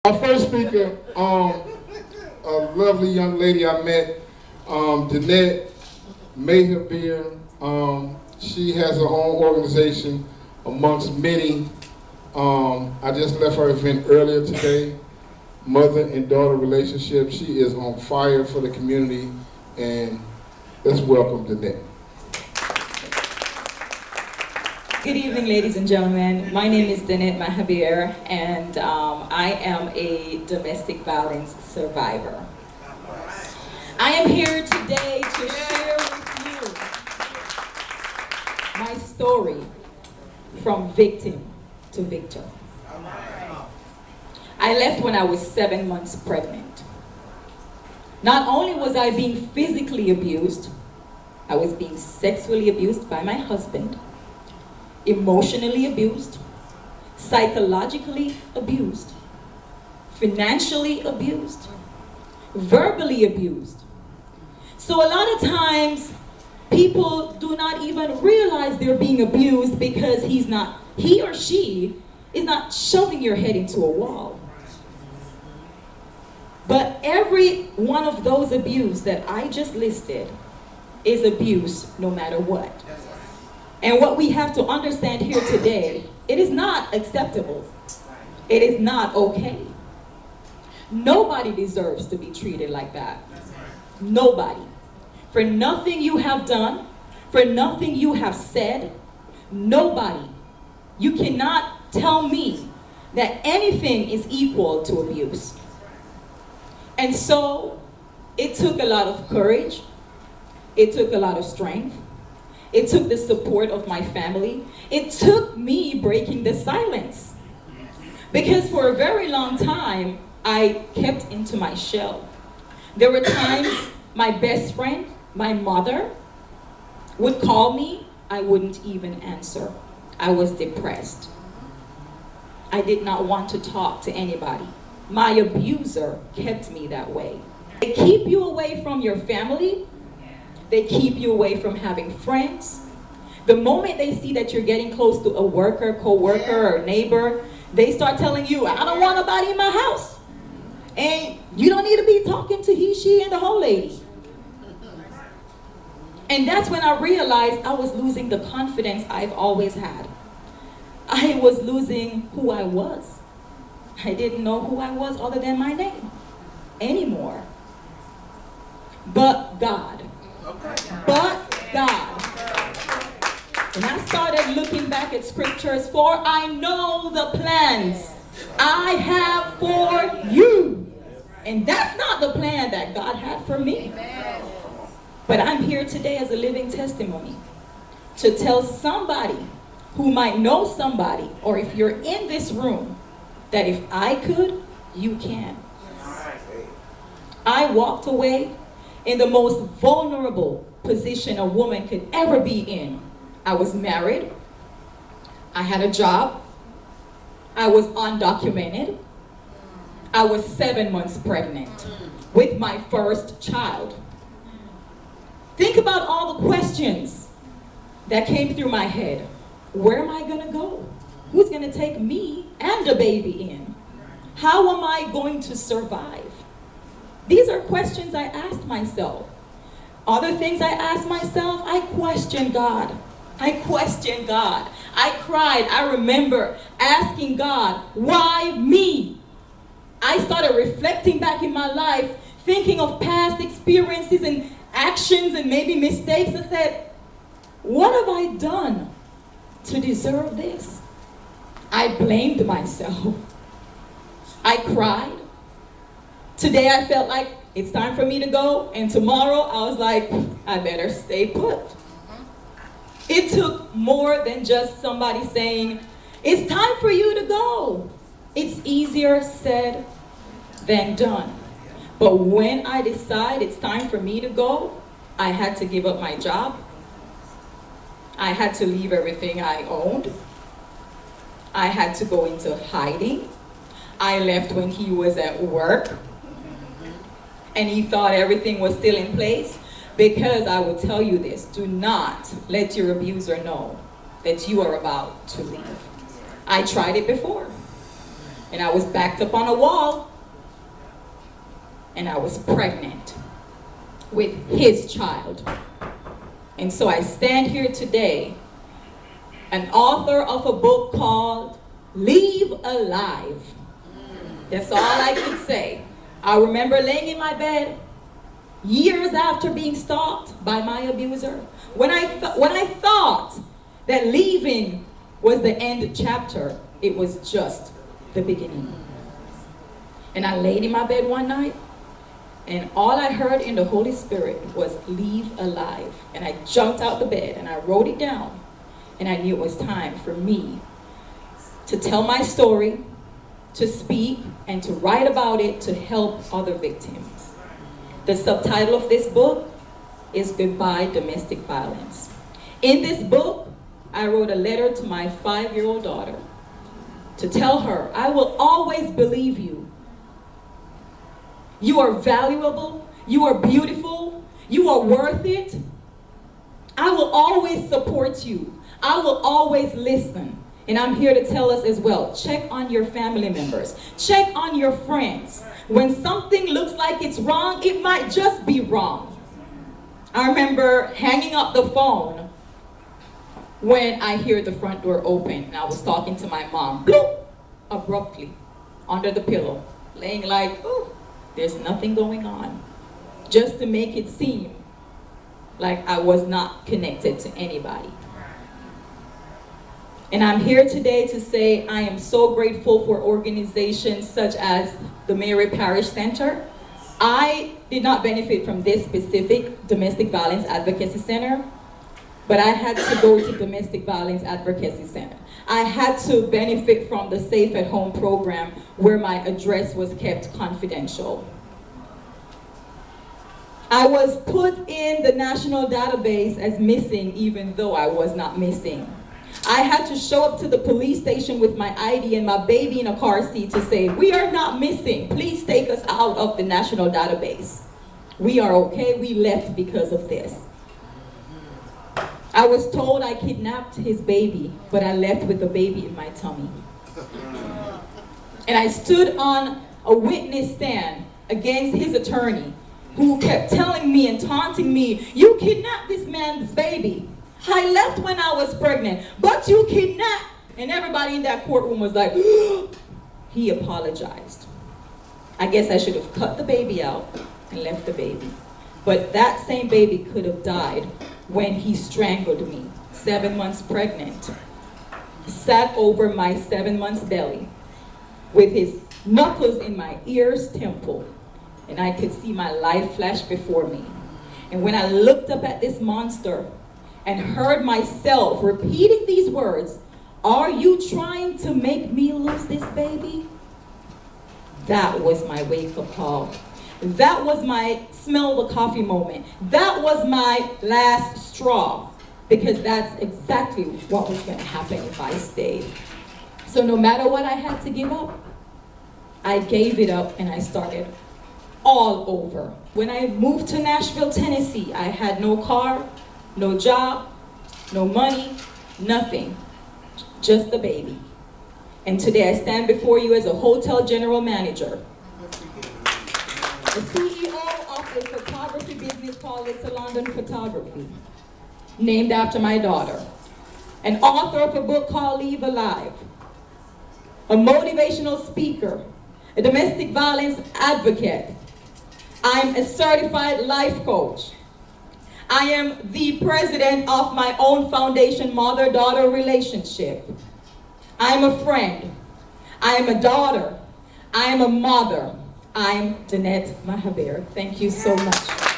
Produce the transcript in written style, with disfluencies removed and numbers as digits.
Our first speaker, a lovely young lady I met, Danette Mahabeer. She has her own organization amongst many. I just left her event earlier today, mother and daughter relationship. She is on fire for the community, and let's welcome Danette. Good evening, ladies and gentlemen. My name is Danette Mahabeer, and I am a domestic violence survivor. I am here today to share with you my story from victim to victor. I left when I was 7 months pregnant. Not only was I being physically abused, I was being sexually abused by my husband, emotionally abused, psychologically abused, financially abused, verbally abused. So a lot of times people do not even realize they're being abused because he or she is not shoving your head into a wall. But every one of those abuse that I just listed is abuse no matter what. And what we have to understand here today, it is not acceptable. It is not okay. Nobody deserves to be treated like that. Nobody. For nothing you have done, for nothing you have said, nobody. You cannot tell me that anything is equal to abuse. And so, it took a lot of courage. It took a lot of strength. It took the support of my family. It took me breaking the silence. Because for a very long time, I kept into my shell. There were times my best friend, my mother, would call me. I wouldn't even answer. I was depressed. I did not want to talk to anybody. My abuser kept me that way. They keep you away from your family. They keep you away from having friends. The moment they see that you're getting close to a worker, co-worker, or neighbor, they start telling you, I don't want nobody in my house. And you don't need to be talking to he, she, and the whole lady. And that's when I realized I was losing the confidence I've always had. I was losing who I was. I didn't know who I was other than my name anymore. But God. But God. And I started looking back at scriptures, for I know the plans I have for you. And that's not the plan that God had for me. But I'm here today as a living testimony to tell somebody who might know somebody, or if you're in this room, that if I could, you can. I walked away in the most vulnerable position a woman could ever be in. I was married. I had a job. I was undocumented. I was 7 months pregnant with my first child. Think about all the questions that came through my head. Where am I going to go? Who's going to take me and the baby in? How am I going to survive? These are questions I asked myself. Other things I asked myself, I questioned God. I questioned God. I cried. I remember asking God, why me? I started reflecting back in my life, thinking of past experiences and actions and maybe mistakes. I said, what have I done to deserve this? I blamed myself. I cried. Today I felt like it's time for me to go, and tomorrow I was like, I better stay put. It took more than just somebody saying, it's time for you to go. It's easier said than done. But when I decide it's time for me to go, I had to give up my job. I had to leave everything I owned. I had to go into hiding. I left when he was at work. And he thought everything was still in place, because I will tell you this, do not let your abuser know that you are about to leave. I tried it before. And I was backed up on a wall, and I was pregnant with his child. And so I stand here today, an author of a book called Leave Alive. That's all I can say. I remember laying in my bed years after being stalked by my abuser, when I thought that leaving was the end chapter, it was just the beginning. And I laid in my bed one night, and all I heard in the Holy Spirit was leave alive. And I jumped out the bed and I wrote it down, and I knew it was time for me to tell my story, to speak, and to write about it to help other victims. The subtitle of this book is Goodbye Domestic Violence. In this book, I wrote a letter to my 5-year-old daughter to tell her, I will always believe you. You are valuable, you are beautiful, you are worth it. I will always support you. I will always listen. And I'm here to tell us as well, check on your family members. Check on your friends. When something looks like it's wrong, it might just be wrong. I remember hanging up the phone when I hear the front door open, and I was talking to my mom, bloop, abruptly, under the pillow, laying like, ooh, there's nothing going on, just to make it seem like I was not connected to anybody. And I'm here today to say I am so grateful for organizations such as the Mary Parish Center. I did not benefit from this specific domestic violence advocacy center, but I had to go to domestic violence advocacy center. I had to benefit from the Safe at Home program where my address was kept confidential. I was put in the national database as missing even though I was not missing. I had to show up to the police station with my ID and my baby in a car seat to say, we are not missing. Please take us out of the national database. We are okay. We left because of this. I was told I kidnapped his baby, but I left with the baby in my tummy. And I stood on a witness stand against his attorney, who kept telling me and taunting me, you kidnapped this man's baby. I left when I was pregnant, but you kidnapped. And everybody in that courtroom was like, he apologized. I guess I should have cut the baby out and left the baby. But that same baby could have died when he strangled me, 7 months pregnant. Sat over my 7 months belly with his knuckles in my ears temple, and I could see my life flash before me. And when I looked up at this monster and heard myself repeating these words, are you trying to make me lose this baby? That was my wake-up call. That was my smell the coffee moment. That was my last straw, because that's exactly what was going to happen if I stayed. So no matter what I had to give up, I gave it up and I started all over. When I moved to Nashville, Tennessee, I had no car, no job, no money, nothing, just a baby. And today I stand before you as a hotel general manager, the CEO of a photography business called It's a London Photography, named after my daughter, an author of a book called Leave Alive, a motivational speaker, a domestic violence advocate. I'm a certified life coach. I am the president of my own foundation, mother-daughter relationship. I am a friend. I am a daughter. I am a mother. I'm Danette Mahabeer. Thank you so much.